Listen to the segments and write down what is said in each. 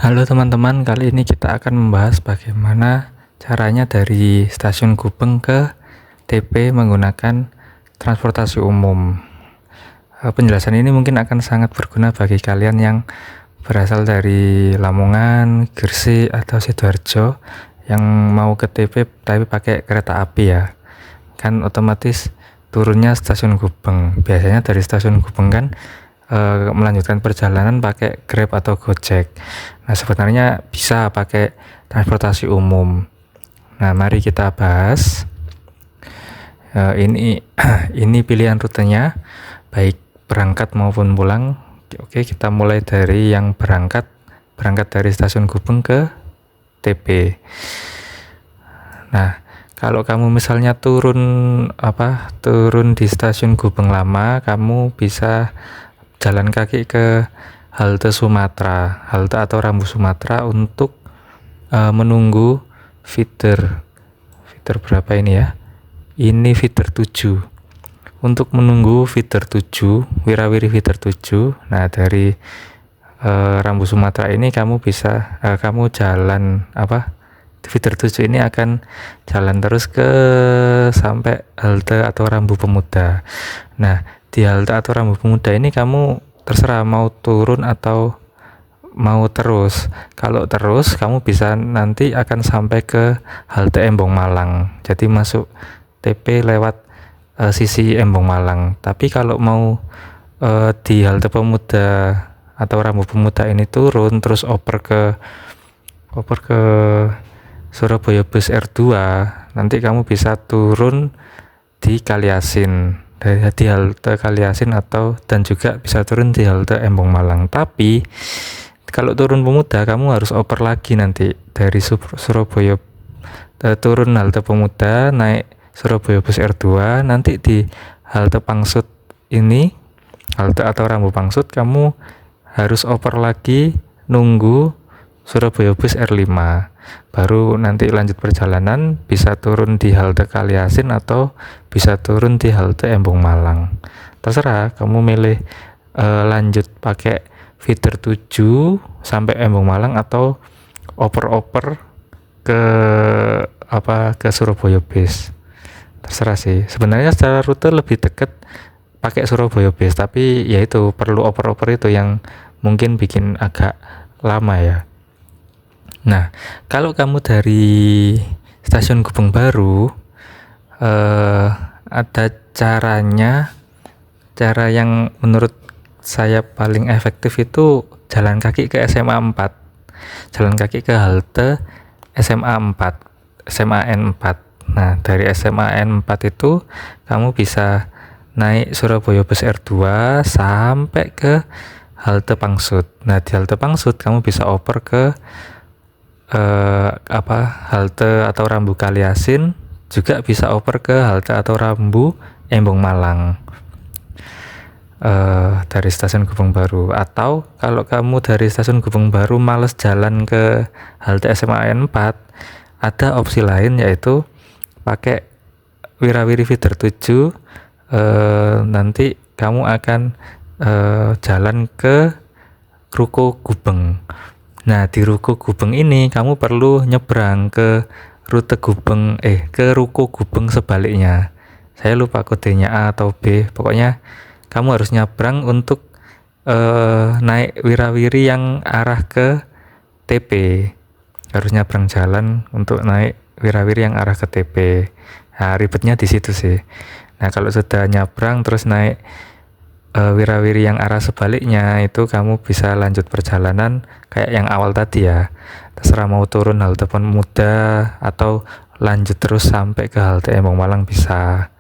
Halo teman-teman, kali ini kita akan membahas bagaimana caranya dari stasiun Gubeng ke TP menggunakan transportasi umum. Penjelasan ini mungkin akan sangat berguna bagi kalian yang berasal dari Lamongan, Gresik, atau Sidoarjo yang mau ke TP tapi pakai kereta api ya. Kan otomatis turunnya stasiun Gubeng. Biasanya dari stasiun Gubeng kan melanjutkan perjalanan pakai Grab atau Gojek. Nah, sebenarnya bisa pakai transportasi umum. Nah, mari kita bahas. Ini ini pilihan rutenya, baik berangkat maupun pulang. Oke, kita mulai dari yang berangkat dari stasiun Gubeng ke TP. Nah, kalau kamu misalnya turun di stasiun Gubeng Lama, kamu bisa jalan kaki ke halte Sumatera, halte atau Rambu Sumatera untuk menunggu feeder berapa ini ya? Ini feeder 7. Untuk menunggu feeder 7, Wirawiri feeder 7. Nah, dari Rambu Sumatera ini kamu bisa kamu jalan feeder 7 ini akan jalan terus ke sampai halte atau Rambu Pemuda. Nah, di halte atau Rambu Pemuda ini kamu terserah mau turun atau mau terus. Kalau terus kamu bisa nanti akan sampai ke halte Embong Malang. Jadi masuk TP lewat sisi Embong Malang. Tapi kalau mau di halte Pemuda atau Rambu Pemuda ini turun terus oper ke Surabaya Bus R2, nanti kamu bisa turun di Kaliasin, di halte Kaliasin dan juga bisa turun di halte Embong Malang. Tapi kalau turun Pemuda kamu harus oper lagi nanti dari Surabaya, turun halte Pemuda, naik Surabaya Bus R2, nanti di halte Pangsut ini, halte atau Rambu Pangsut, kamu harus oper lagi nunggu Surabaya Bus R5, baru nanti lanjut perjalanan bisa turun di halte Kaliasin atau bisa turun di halte Embong Malang. Terserah kamu milih lanjut pakai feeder 7 sampai Embong Malang atau oper-oper ke Surabaya Bus. Terserah sih. Sebenarnya secara rute lebih dekat pakai Surabaya Bus, tapi ya itu perlu oper-oper itu yang mungkin bikin agak lama ya. Nah, kalau kamu dari stasiun Gubeng Baru, ada cara yang menurut saya paling efektif itu jalan kaki ke SMA 4. Jalan kaki ke halte SMA 4, SMAN 4. Nah, dari SMAN 4 itu kamu bisa naik Surabaya Bus R2 sampai ke halte Pangsut. Nah, di halte Pangsut kamu bisa oper ke halte atau Rambu Kaliasin, juga bisa oper ke halte atau Rambu Embong Malang dari stasiun Gubeng Baru. Atau kalau kamu dari stasiun Gubeng Baru males jalan ke halte SMAN 4, ada opsi lain yaitu pakai Wirawiri feeder 7. Nanti kamu akan jalan ke Ruko Gubeng. Nah, di Ruko Gubeng ini kamu perlu nyebrang ke rute Gubeng ke Ruko Gubeng sebaliknya. Saya lupa kodenya A atau B. Pokoknya kamu harus nyebrang untuk naik Wirawiri yang arah ke TP. Harus nyebrang jalan untuk naik Wirawiri yang arah ke TP. Nah, ribetnya di situ sih. Nah, kalau sudah nyebrang terus naik Wirawiri yang arah sebaliknya, itu kamu bisa lanjut perjalanan kayak yang awal tadi ya. Terserah mau turun halte Pemuda atau lanjut terus sampai ke halte Embong Malang bisa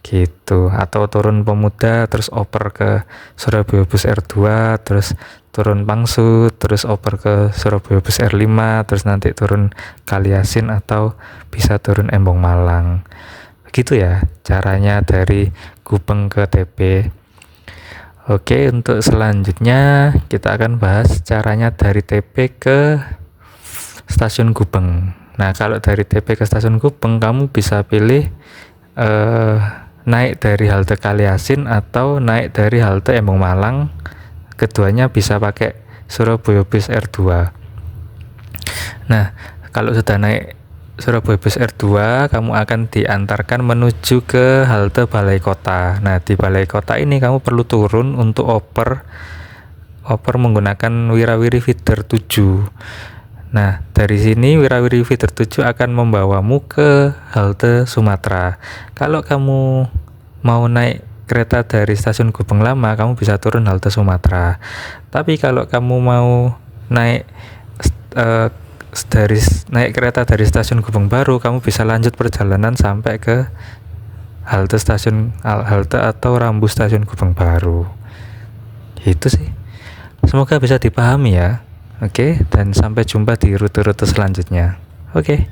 gitu, atau turun Pemuda terus oper ke Surabaya Bus R2, terus turun Pangsut, terus oper ke Surabaya Bus R5, terus nanti turun Kaliasin atau bisa turun Embong Malang. Begitu ya caranya dari Gubeng ke TP. Oke, untuk selanjutnya kita akan bahas caranya dari TP ke stasiun Gubeng. Nah, kalau dari TP ke stasiun Gubeng kamu bisa pilih naik dari halte Kaliasin atau naik dari halte Embong Malang. Keduanya bisa pakai Surabaya Bis R2. Nah, kalau sudah naik Surabaya Bis R2, kamu akan diantarkan menuju ke halte Balai Kota. Nah, di Balai Kota ini kamu perlu turun untuk oper menggunakan Wirawiri Feeder 7. Nah, dari sini Wirawiri Feeder 7 akan membawamu ke halte Sumatera. Kalau kamu mau naik kereta dari stasiun Gubeng Lama, kamu bisa turun halte Sumatera. Tapi kalau kamu mau naik naik kereta dari stasiun Gubeng Baru, kamu bisa lanjut perjalanan sampai ke halte atau rambu stasiun Gubeng Baru. Itu sih. Semoga bisa dipahami ya. Oke, dan sampai jumpa di rute-rute selanjutnya. Oke.